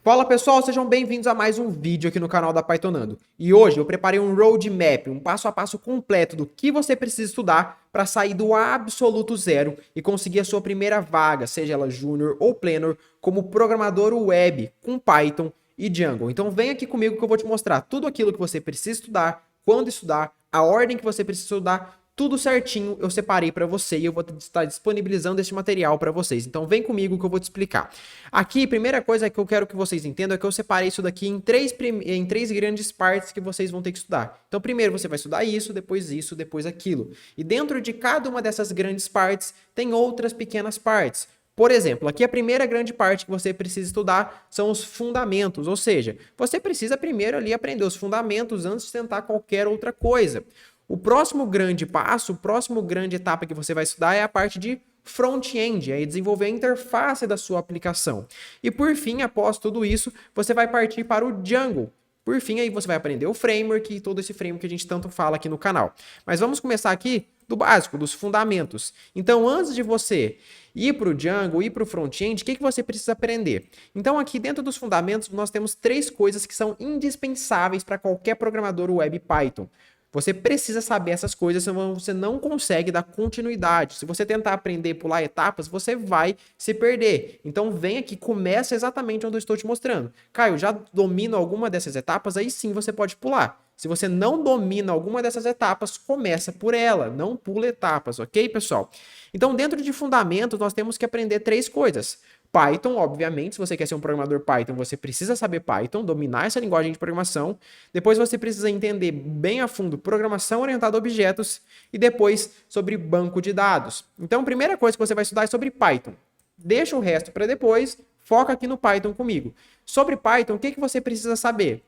Fala pessoal, sejam bem-vindos a mais um vídeo aqui no canal da Pythonando. E hoje eu preparei um roadmap, um passo a passo completo do que você precisa estudar para sair do absoluto zero e conseguir a sua primeira vaga, seja ela Júnior ou Pleno, como programador web com Python e Django. Então vem aqui comigo que eu vou te mostrar tudo aquilo que você precisa estudar, quando estudar, a ordem que você precisa estudar, tudo certinho eu separei para você e eu vou estar disponibilizando esse material para vocês. Então vem comigo que eu vou te explicar. Aqui, primeira coisa que eu quero que vocês entendam é que eu separei isso daqui em três grandes partes que vocês vão ter que estudar. Então primeiro você vai estudar isso, depois aquilo. E dentro de cada uma dessas grandes partes tem outras pequenas partes. Por exemplo, aqui a primeira grande parte que você precisa estudar são os fundamentos, ou seja, você precisa primeiro ali aprender os fundamentos antes de tentar qualquer outra coisa. O próximo grande passo, a próxima grande etapa que você vai estudar é a parte de front-end, aí desenvolver a interface da sua aplicação. E por fim, após tudo isso, você vai partir para o Django. Por fim, aí você vai aprender o framework e todo esse framework que a gente tanto fala aqui no canal. Mas vamos começar aqui do básico, dos fundamentos. Então, antes de você ir para o Django, ir para o front-end, o que você precisa aprender? Então, aqui dentro dos fundamentos, nós temos três coisas que são indispensáveis para qualquer programador web Python. Você precisa saber essas coisas, senão você não consegue dar continuidade. Se você tentar aprender a pular etapas, você vai se perder. Então vem aqui, começa exatamente onde eu estou te mostrando. Caio, já domina alguma dessas etapas? Aí sim você pode pular. Se você não domina alguma dessas etapas, começa por ela, não pula etapas, ok, pessoal? Então dentro de fundamentos, nós temos que aprender três coisas. Python, obviamente, se você quer ser um programador Python, você precisa saber Python, dominar essa linguagem de programação. Depois você precisa entender bem a fundo programação orientada a objetos e depois sobre banco de dados. Então, a primeira coisa que você vai estudar é sobre Python. Deixa o resto para depois, foca aqui no Python comigo. Sobre Python, o que você precisa saber?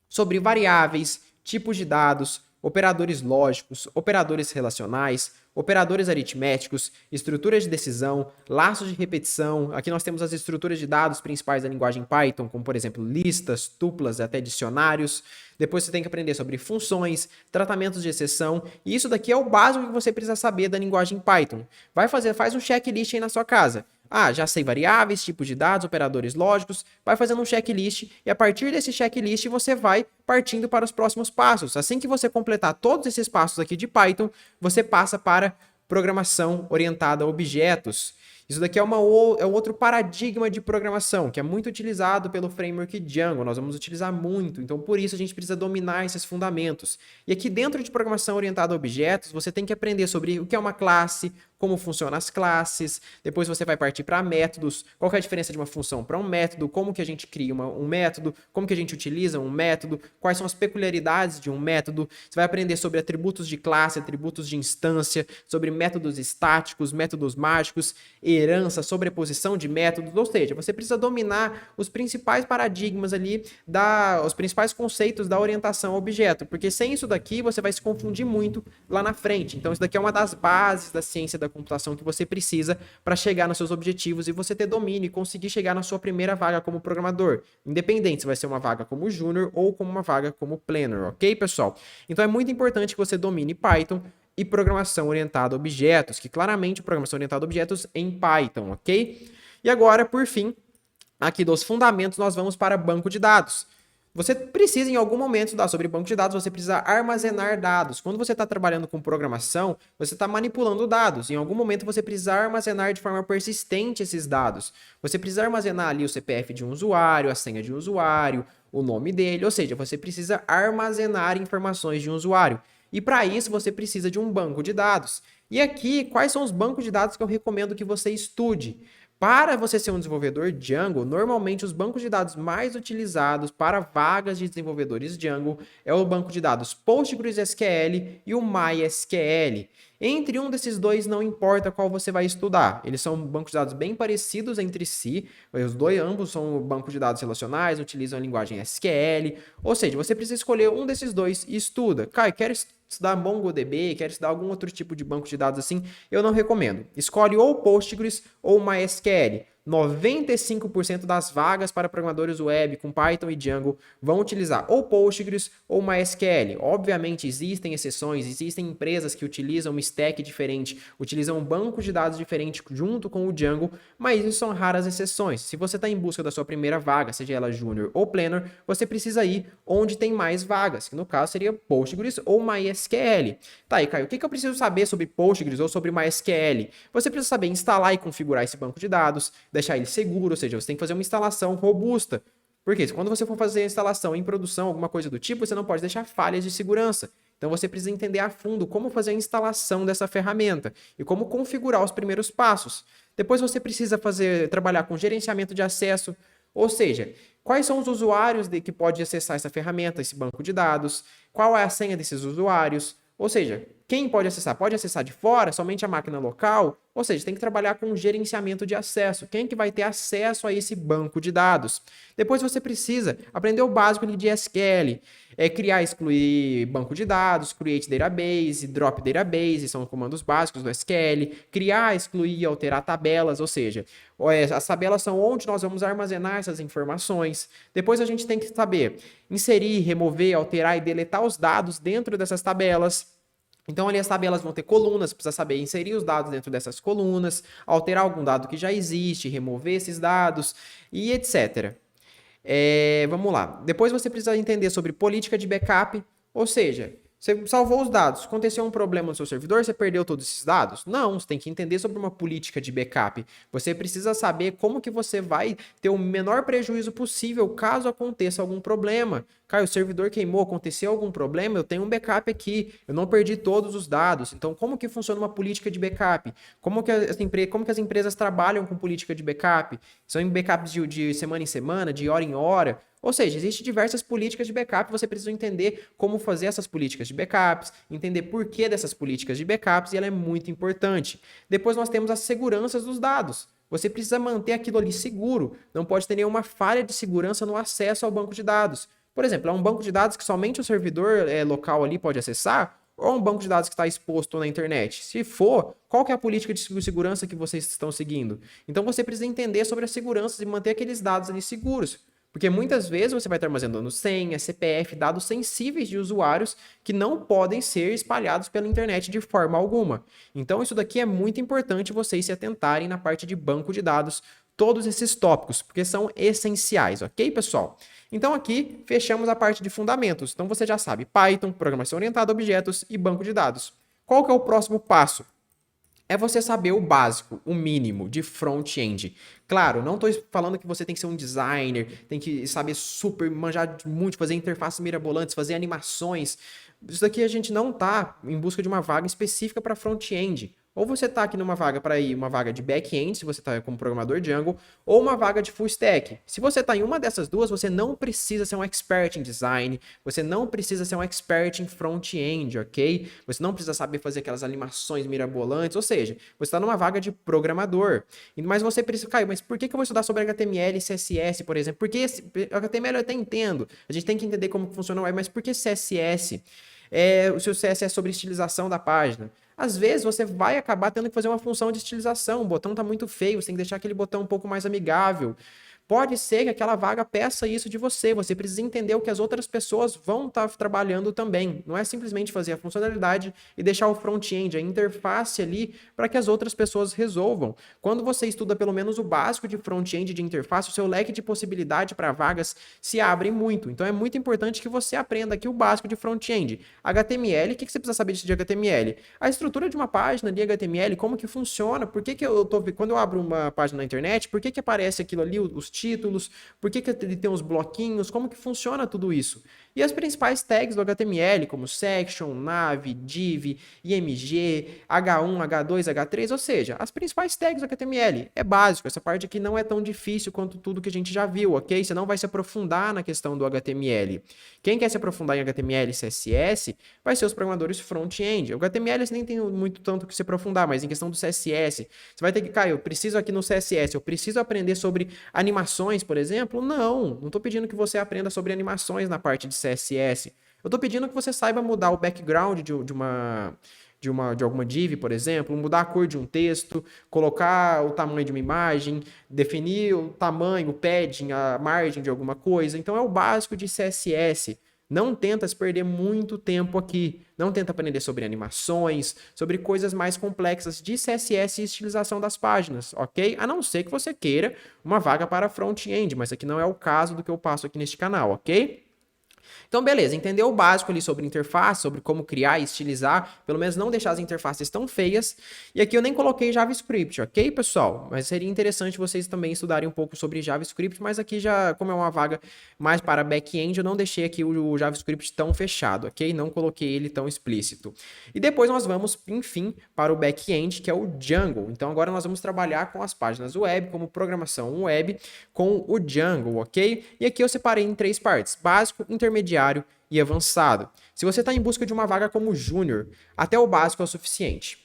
Sobre variáveis, tipos de dados, operadores lógicos, operadores relacionais, operadores aritméticos, estruturas de decisão, laços de repetição. Aqui nós temos as estruturas de dados principais da linguagem Python, como por exemplo listas, tuplas, até dicionários. Depois você tem que aprender sobre funções, tratamentos de exceção. E isso daqui é o básico que você precisa saber da linguagem Python. Faz um checklist aí na sua casa. Ah, já sei variáveis, tipos de dados, operadores lógicos. Vai fazendo um checklist e a partir desse checklist você vai partindo para os próximos passos. Assim que você completar todos esses passos aqui de Python, você passa para programação orientada a objetos. Isso daqui é um outro paradigma de programação, que é muito utilizado pelo framework Django. Nós vamos utilizar muito, então por isso a gente precisa dominar esses fundamentos. E aqui dentro de programação orientada a objetos, você tem que aprender sobre o que é uma classe, como funcionam as classes, depois você vai partir para métodos, qual que é a diferença de uma função para um método, como que a gente cria um método, como que a gente utiliza um método, quais são as peculiaridades de um método, você vai aprender sobre atributos de classe, atributos de instância, sobre métodos estáticos, métodos mágicos, herança, sobreposição de métodos, ou seja, você precisa dominar os principais paradigmas ali, os principais conceitos da orientação a objeto, porque sem isso daqui você vai se confundir muito lá na frente. Então isso daqui é uma das bases da ciência da computação que você precisa para chegar nos seus objetivos e você ter domínio e conseguir chegar na sua primeira vaga como programador, independente se vai ser uma vaga como Júnior ou como uma vaga como Planner, ok, pessoal? Então é muito importante que você domine Python e programação orientada a objetos, que claramente programação orientada a objetos em Python, ok? E agora, por fim, aqui dos fundamentos, nós vamos para banco de dados. Você precisa, em algum momento, estudar sobre banco de dados, você precisa armazenar dados. Quando você está trabalhando com programação, você está manipulando dados. Em algum momento, você precisa armazenar de forma persistente esses dados. Você precisa armazenar ali o CPF de um usuário, a senha de um usuário, o nome dele, ou seja, você precisa armazenar informações de um usuário. E para isso, você precisa de um banco de dados. E aqui, quais são os bancos de dados que eu recomendo que você estude? Para você ser um desenvolvedor Django, normalmente os bancos de dados mais utilizados para vagas de desenvolvedores Django é o banco de dados PostgreSQL e o MySQL. Entre um desses dois, não importa qual você vai estudar. Eles são bancos de dados bem parecidos entre si. Ambos são bancos de dados relacionais, utilizam a linguagem SQL. Ou seja, você precisa escolher um desses dois e estuda. Caio, quero estudar MongoDB, quero estudar algum outro tipo de banco de dados assim, eu não recomendo. Escolhe ou Postgres ou MySQL. 95% das vagas para programadores web com Python e Django vão utilizar ou Postgres ou MySQL. Obviamente existem exceções, existem empresas que utilizam um stack diferente, utilizam um banco de dados diferente junto com o Django, mas isso são raras exceções. Se você está em busca da sua primeira vaga, seja ela Júnior ou Planner, você precisa ir onde tem mais vagas, que no caso seria Postgres ou MySQL. Tá, e Caio, o que eu preciso saber sobre Postgres ou sobre MySQL? Você precisa saber instalar e configurar esse banco de dados, deixar ele seguro, ou seja, você tem que fazer uma instalação robusta. Porque quando você for fazer a instalação em produção, alguma coisa do tipo, você não pode deixar falhas de segurança. Então você precisa entender a fundo como fazer a instalação dessa ferramenta e como configurar os primeiros passos. Depois você precisa trabalhar com gerenciamento de acesso, ou seja, quais são os usuários que podem acessar essa ferramenta, esse banco de dados, qual é a senha desses usuários, ou seja, quem pode acessar? Pode acessar de fora, somente a máquina local? Ou seja, tem que trabalhar com gerenciamento de acesso. Quem que vai ter acesso a esse banco de dados? Depois você precisa aprender o básico de SQL. Criar e excluir banco de dados, create database, drop database, são comandos básicos do SQL. Criar, excluir e alterar tabelas, ou seja, as tabelas são onde nós vamos armazenar essas informações. Depois a gente tem que saber inserir, remover, alterar e deletar os dados dentro dessas tabelas. Então, ali as tabelas vão ter colunas, precisa saber inserir os dados dentro dessas colunas, alterar algum dado que já existe, remover esses dados e etc. Vamos lá. Depois você precisa entender sobre política de backup, ou seja, você salvou os dados, aconteceu um problema no seu servidor, você perdeu todos esses dados? Não, você tem que entender sobre uma política de backup. Você precisa saber como que você vai ter o menor prejuízo possível caso aconteça algum problema. Caio, o servidor queimou, aconteceu algum problema, eu tenho um backup aqui, eu não perdi todos os dados. Então, como que funciona uma política de backup? Como que as empresas trabalham com política de backup? São em backups de semana em semana, de hora em hora? Ou seja, existem diversas políticas de backup, você precisa entender como fazer essas políticas de backups, entender por que dessas políticas de backups, e ela é muito importante. Depois nós temos as seguranças dos dados. Você precisa manter aquilo ali seguro, não pode ter nenhuma falha de segurança no acesso ao banco de dados. Por exemplo, é um banco de dados que somente o servidor local ali pode acessar, ou é um banco de dados que está exposto na internet? Se for, qual que é a política de segurança que vocês estão seguindo? Então você precisa entender sobre a segurança e manter aqueles dados ali seguros. Porque muitas vezes você vai estar armazenando senha, CPF, dados sensíveis de usuários que não podem ser espalhados pela internet de forma alguma. Então isso daqui é muito importante vocês se atentarem na parte de banco de dados, todos esses tópicos, porque são essenciais, ok, pessoal? Então aqui fechamos a parte de fundamentos. Então você já sabe Python, programação orientada a objetos e banco de dados. Qual que é o próximo passo? É você saber o básico, o mínimo de front-end. Claro, não estou falando que você tem que ser um designer, tem que saber super, manjar muito, fazer interfaces mirabolantes, fazer animações. Isso daqui a gente não está em busca de uma vaga específica para front-end. Ou você está aqui numa vaga para ir, uma vaga de back-end, se você está como programador Django, ou uma vaga de full stack. Se você está em uma dessas duas, você não precisa ser um expert em design, você não precisa ser um expert em front-end, ok? Você não precisa saber fazer aquelas animações mirabolantes, ou seja, você está numa vaga de programador. Mas você precisa, Caio, mas por que eu vou estudar sobre HTML e CSS, por exemplo? Porque HTML eu até entendo, a gente tem que entender como funciona o web, mas por que CSS? O seu CSS é sobre estilização da página. Às vezes você vai acabar tendo que fazer uma função de estilização, o botão está muito feio, você tem que deixar aquele botão um pouco mais amigável. Pode ser que aquela vaga peça isso de você precisa entender o que as outras pessoas vão estar trabalhando também. Não é simplesmente fazer a funcionalidade e deixar o front-end, a interface ali, para que as outras pessoas resolvam. Quando você estuda pelo menos o básico de front-end, de interface, o seu leque de possibilidade para vagas se abre muito. Então é muito importante que você aprenda aqui o básico de front-end. HTML, o que você precisa saber disso de HTML? A estrutura de uma página de HTML, como que funciona, por que quando eu abro uma página na internet, por que aparece aquilo ali, os títulos, por que ele tem os bloquinhos, como que funciona tudo isso. E as principais tags do HTML, como section, nav, div, img, h1, h2, h3, ou seja, as principais tags do HTML. É básico, essa parte aqui não é tão difícil quanto tudo que a gente já viu, ok? Você não vai se aprofundar na questão do HTML. Quem quer se aprofundar em HTML e CSS vai ser os programadores front-end. O HTML você nem tem muito tanto que se aprofundar, mas em questão do CSS, você vai ter que, Caio, eu preciso aqui no CSS, eu preciso aprender sobre animações, por exemplo? Não estou pedindo que você aprenda sobre animações na parte de CSS. Eu estou pedindo que você saiba mudar o background de alguma div, por exemplo, mudar a cor de um texto, colocar o tamanho de uma imagem, definir o tamanho, o padding, a margem de alguma coisa. Então é o básico de CSS. Não tenta se perder muito tempo aqui. Não tenta aprender sobre animações, sobre coisas mais complexas de CSS e estilização das páginas, ok? A não ser que você queira uma vaga para front-end, mas aqui não é o caso do que eu passo aqui neste canal, ok? Então, beleza, entendeu o básico ali sobre interface, sobre como criar e estilizar, pelo menos não deixar as interfaces tão feias. E aqui eu nem coloquei JavaScript, ok, pessoal? Mas seria interessante vocês também estudarem um pouco sobre JavaScript, mas aqui já, como é uma vaga mais para back-end, eu não deixei aqui o JavaScript tão fechado, ok? Não coloquei ele tão explícito. E depois nós vamos, enfim, para o back-end, que é o Django. Então, agora nós vamos trabalhar com as páginas web, como programação web, com o Django, ok? E aqui eu separei em 3 partes: básico, intermediário e avançado. Se você está em busca de uma vaga como júnior, até o básico é o suficiente.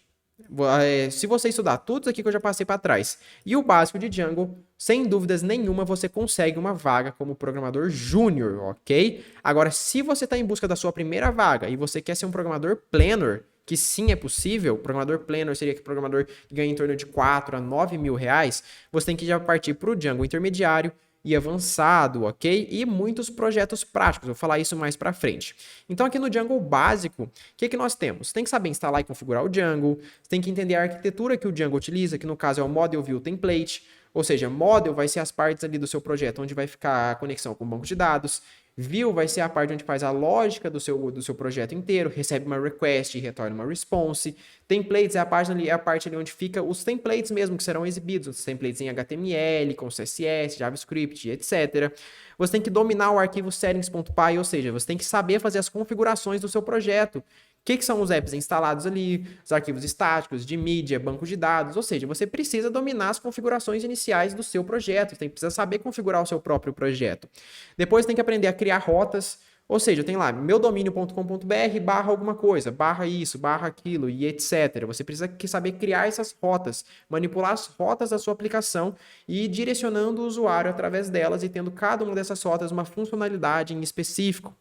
Se você estudar tudo aqui que eu já passei para trás e o básico de Django, sem dúvidas nenhuma você consegue uma vaga como programador júnior, ok? Agora, se você está em busca da sua primeira vaga e você quer ser um programador planner, que sim é possível, programador planner seria aquele programador que ganha em torno de 4 a 9 mil reais, você tem que já partir para o Django intermediário e avançado, ok? E muitos projetos práticos, eu vou falar isso mais para frente. Então aqui no Django básico, o que nós temos? Você tem que saber instalar e configurar o Django, você tem que entender a arquitetura que o Django utiliza, que no caso é o Model View Template, ou seja, Model vai ser as partes ali do seu projeto onde vai ficar a conexão com o banco de dados, View vai ser a parte onde faz a lógica do seu projeto inteiro, recebe uma request e retorna uma response. Templates é a parte ali onde fica os templates mesmo que serão exibidos, os templates em HTML, com CSS, JavaScript, etc. Você tem que dominar o arquivo settings.py, ou seja, você tem que saber fazer as configurações do seu projeto. O que são os apps instalados ali, os arquivos estáticos, de mídia, banco de dados, ou seja, você precisa dominar as configurações iniciais do seu projeto, você precisa saber configurar o seu próprio projeto. Depois tem que aprender a criar rotas, ou seja, tem lá meudomínio.com.br barra alguma coisa, barra isso, barra aquilo e etc. Você precisa saber criar essas rotas, manipular as rotas da sua aplicação e ir direcionando o usuário através delas e tendo cada uma dessas rotas uma funcionalidade em específico.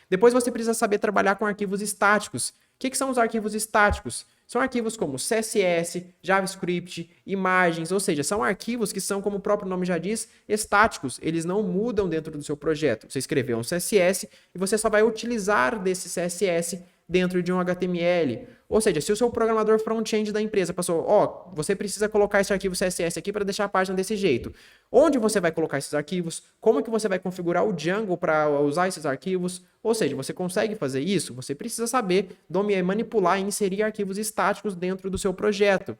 Depois você precisa saber trabalhar com arquivos estáticos. O que são os arquivos estáticos? São arquivos como CSS, JavaScript, imagens, ou seja, são arquivos que são, como o próprio nome já diz, estáticos. Eles não mudam dentro do seu projeto. Você escreveu um CSS e você só vai utilizar desse CSS dentro de um HTML. Ou seja, se o seu programador front-end da empresa passou, você precisa colocar esse arquivo CSS aqui para deixar a página desse jeito. Onde você vai colocar esses arquivos? Como que você vai configurar o Django para usar esses arquivos? Ou seja, você consegue fazer isso? Você precisa saber manipular e inserir arquivos estáticos dentro do seu projeto.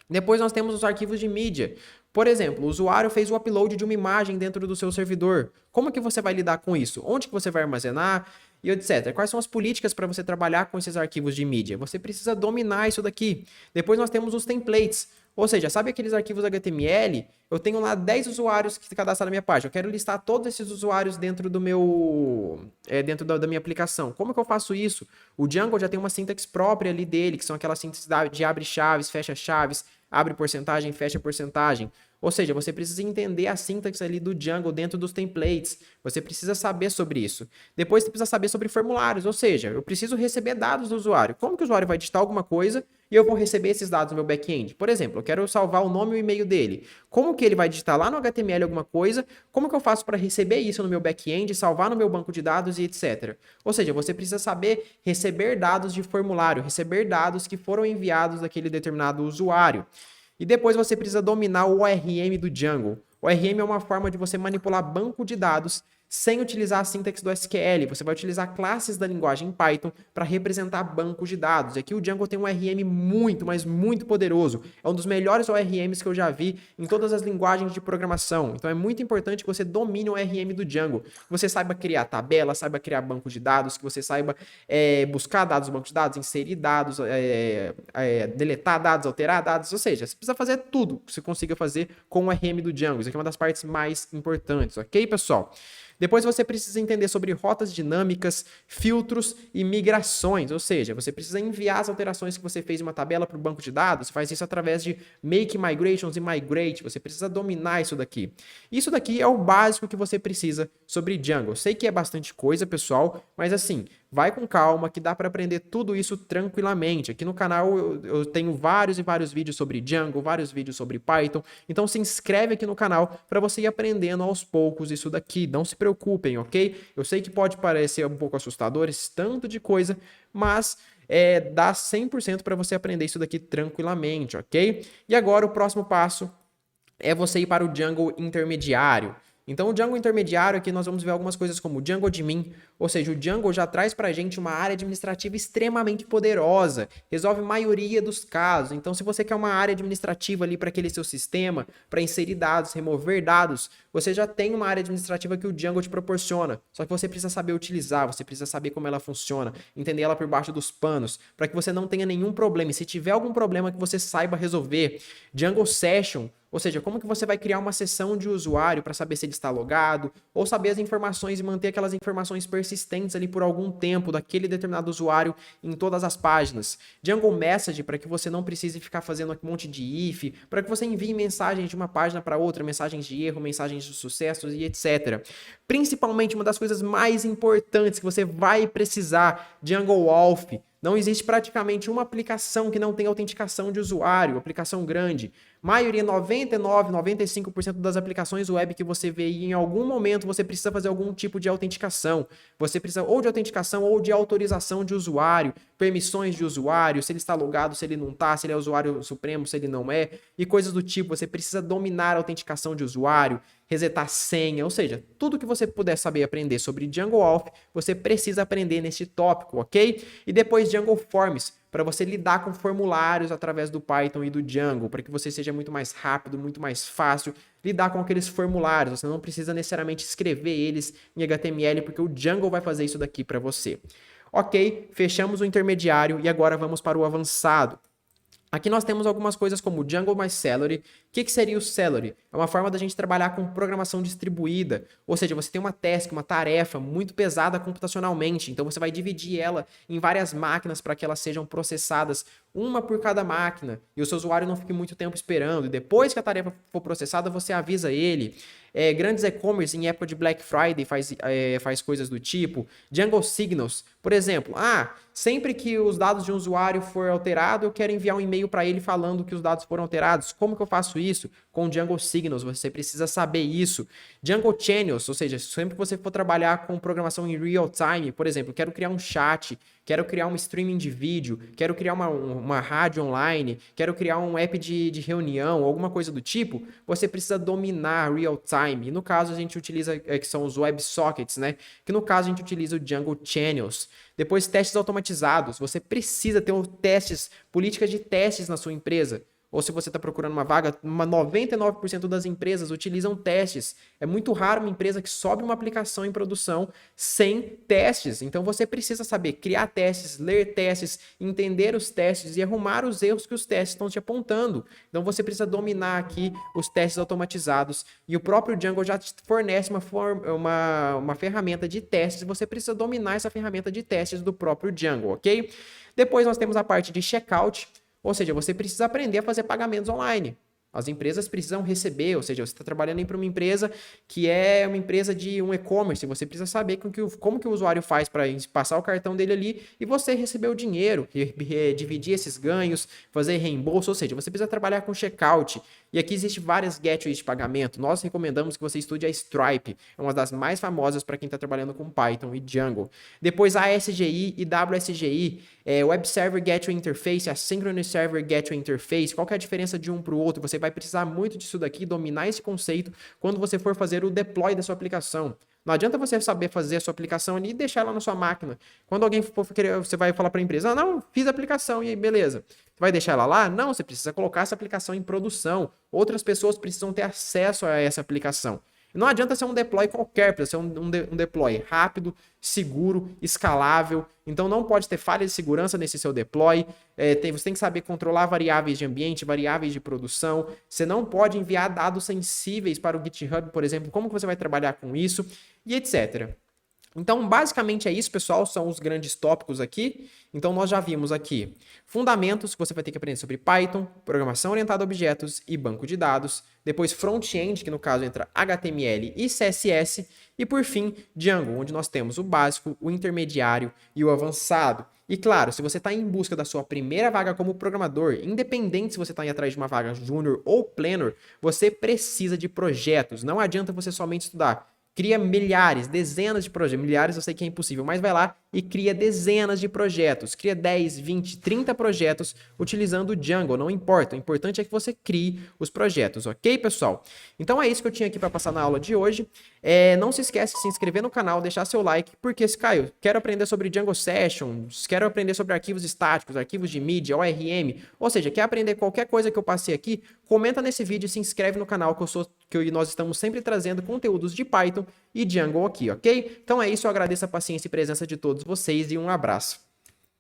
Depois nós temos os arquivos de mídia. Por exemplo, o usuário fez o upload de uma imagem dentro do seu servidor. Como que você vai lidar com isso? Onde que você vai armazenar? E etc. Quais são as políticas para você trabalhar com esses arquivos de mídia? Você precisa dominar isso daqui. Depois nós temos os templates. Ou seja, sabe aqueles arquivos HTML? Eu tenho lá 10 usuários que se cadastraram na minha página. Eu quero listar todos esses usuários dentro do da minha aplicação. Como que eu faço isso? O Django já tem uma sintaxe própria ali dele, que são aquelas sintaxes de abre chaves, fecha chaves, abre porcentagem, fecha porcentagem. Ou seja, você precisa entender a sintaxe ali do Django dentro dos templates. Você precisa saber sobre isso. Depois você precisa saber sobre formulários, ou seja, eu preciso receber dados do usuário. Como que o usuário vai digitar alguma coisa e eu vou receber esses dados no meu back-end? Por exemplo, eu quero salvar o nome e o e-mail dele. Como que ele vai digitar lá no HTML alguma coisa? Como que eu faço para receber isso no meu back-end, salvar no meu banco de dados e etc. Ou seja, você precisa saber receber dados de formulário, receber dados que foram enviados daquele determinado usuário. E depois você precisa dominar o ORM do Django. O ORM é uma forma de você manipular banco de dados sem utilizar a sintaxe do SQL. Você vai utilizar classes da linguagem Python para representar bancos de dados. E aqui o Django tem um ORM muito, mas muito poderoso. É um dos melhores ORMs que eu já vi em todas as linguagens de programação. Então é muito importante que você domine o ORM do Django. Que você saiba criar tabela, saiba criar banco de dados, que você saiba buscar dados no banco de dados, inserir dados, deletar dados, alterar dados. Ou seja, você precisa fazer tudo que você consiga fazer com o ORM do Django. Isso aqui é uma das partes mais importantes, ok, pessoal? Depois você precisa entender sobre rotas dinâmicas, filtros e migrações, ou seja, você precisa enviar as alterações que você fez em uma tabela para o banco de dados, você faz isso através de make migrations e migrate, você precisa dominar isso daqui. Isso daqui é o básico que você precisa sobre Django. Eu sei que é bastante coisa, pessoal, mas assim, vai com calma que dá para aprender tudo isso tranquilamente. Aqui no canal eu tenho vários e vários vídeos sobre Django, vários vídeos sobre Python, então se inscreve aqui no canal para você ir aprendendo aos poucos isso daqui, não se preocupem, ok? Eu sei que pode parecer um pouco assustador esse tanto de coisa, mas dá 100% para você aprender isso daqui tranquilamente, ok? E agora o próximo passo é você ir para o Django intermediário. Então, o Django intermediário aqui nós vamos ver algumas coisas como o Django Admin, ou seja, o Django já traz para a gente uma área administrativa extremamente poderosa, resolve a maioria dos casos. Então, se você quer uma área administrativa ali para aquele seu sistema, para inserir dados, remover dados, você já tem uma área administrativa que o Django te proporciona. Só que você precisa saber utilizar, você precisa saber como ela funciona, entender ela por baixo dos panos, para que você não tenha nenhum problema. E se tiver algum problema que você saiba resolver, Django Session, ou seja, como que você vai criar uma sessão de usuário para saber se ele está logado, ou saber as informações e manter aquelas informações persistentes ali por algum tempo daquele determinado usuário em todas as páginas. Django Message, para que você não precise ficar fazendo um monte de if, para que você envie mensagens de uma página para outra, mensagens de erro, mensagens de sucessos e etc. Principalmente, uma das coisas mais importantes que você vai precisar, Django Auth. Não existe praticamente uma aplicação que não tenha autenticação de usuário, aplicação grande. Maioria, 99, 95% das aplicações web que você vê e em algum momento você precisa fazer algum tipo de autenticação. Você precisa ou de autenticação ou de autorização de usuário, permissões de usuário, se ele está logado, se ele não está, se ele é usuário supremo, se ele não é, e coisas do tipo. Você precisa dominar a autenticação de usuário, resetar senha, ou seja, tudo que você puder saber aprender sobre Django Auth, você precisa aprender neste tópico, ok? E depois Django Forms, para você lidar com formulários através do Python e do Django, para que você seja muito mais rápido, muito mais fácil lidar com aqueles formulários. Você não precisa necessariamente escrever eles em HTML, porque o Django vai fazer isso daqui para você. Ok, fechamos o intermediário e agora vamos para o avançado. Aqui nós temos algumas coisas como Django mais Celery. O que seria o Celery? É uma forma da gente trabalhar com programação distribuída. Ou seja, você tem uma task, uma tarefa muito pesada computacionalmente. Então você vai dividir ela em várias máquinas para que elas sejam processadas, uma por cada máquina. E o seu usuário não fique muito tempo esperando. E depois que a tarefa for processada, você avisa ele. Grandes e-commerce em época de Black Friday faz coisas do tipo. Django Signals, por exemplo. Sempre que os dados de um usuário for alterado, eu quero enviar um e-mail para ele falando que os dados foram alterados. Como que eu faço isso? Com Django Signals, você precisa saber isso. Django Channels, ou seja, sempre que você for trabalhar com programação em real time, por exemplo, quero criar um chat, quero criar um streaming de vídeo, quero criar uma rádio online, quero criar um app de reunião, alguma coisa do tipo, você precisa dominar real time. E no caso a gente utiliza, que são os WebSockets, né? Que no caso a gente utiliza o Django Channels. Depois, testes automatizados. Você precisa ter políticas de testes na sua empresa. Ou se você está procurando uma vaga, 99% das empresas utilizam testes. É muito raro uma empresa que sobe uma aplicação em produção sem testes. Então você precisa saber criar testes, ler testes, entender os testes e arrumar os erros que os testes estão te apontando. Então você precisa dominar aqui os testes automatizados. E o próprio Django já te fornece uma ferramenta de testes. Você precisa dominar essa ferramenta de testes do próprio Django, ok? Depois nós temos a parte de checkout. Ou seja, você precisa aprender a fazer pagamentos online. As empresas precisam receber, ou seja, você está trabalhando para uma empresa que é uma empresa de um e-commerce, você precisa saber como que o usuário faz para passar o cartão dele ali e você receber o dinheiro, dividir esses ganhos, fazer reembolso, ou seja, você precisa trabalhar com checkout. E aqui existe várias gateways de pagamento. Nós recomendamos que você estude a Stripe, é uma das mais famosas para quem está trabalhando com Python e Django. Depois a ASGI e WSGI, Web Server Gateway Interface, Asynchronous Server Gateway Interface. Qual que é a diferença de um para o outro? Você vai precisar muito disso daqui, dominar esse conceito quando você for fazer o deploy da sua aplicação. Não adianta você saber fazer a sua aplicação ali e deixar ela na sua máquina. Quando alguém for querer, você vai falar para a empresa, não, fiz a aplicação e aí, beleza. Você vai deixar ela lá? Não, você precisa colocar essa aplicação em produção. Outras pessoas precisam ter acesso a essa aplicação. Não adianta ser um deploy qualquer, precisa ser um deploy rápido, seguro, escalável. Então não pode ter falha de segurança nesse seu deploy. Você tem que saber controlar variáveis de ambiente, variáveis de produção. Você não pode enviar dados sensíveis para o GitHub, por exemplo. Como que você vai trabalhar com isso? E etc. Então, basicamente é isso, pessoal, são os grandes tópicos aqui. Então, nós já vimos aqui fundamentos, que você vai ter que aprender sobre Python, programação orientada a objetos e banco de dados. Depois, front-end, que no caso entra HTML e CSS. E, por fim, Django, onde nós temos o básico, o intermediário e o avançado. E, claro, se você está em busca da sua primeira vaga como programador, independente se você está atrás de uma vaga júnior ou pleno, você precisa de projetos. Não adianta você somente estudar. Cria milhares, dezenas de projetos. Milhares eu sei que é impossível, mas vai lá e cria dezenas de projetos. Cria 10, 20, 30 projetos utilizando o Django, não importa. O importante é que você crie os projetos, ok, pessoal? Então é isso que eu tinha aqui para passar na aula de hoje. Não se esquece de se inscrever no canal, deixar seu like, porque, Caio, quero aprender sobre Django Sessions, quero aprender sobre arquivos estáticos, arquivos de mídia, ORM, ou seja, quer aprender qualquer coisa que eu passei aqui, comenta nesse vídeo e se inscreve no canal que nós estamos sempre trazendo conteúdos de Python e Django aqui, ok? Então é isso, eu agradeço a paciência e presença de todos vocês e um abraço.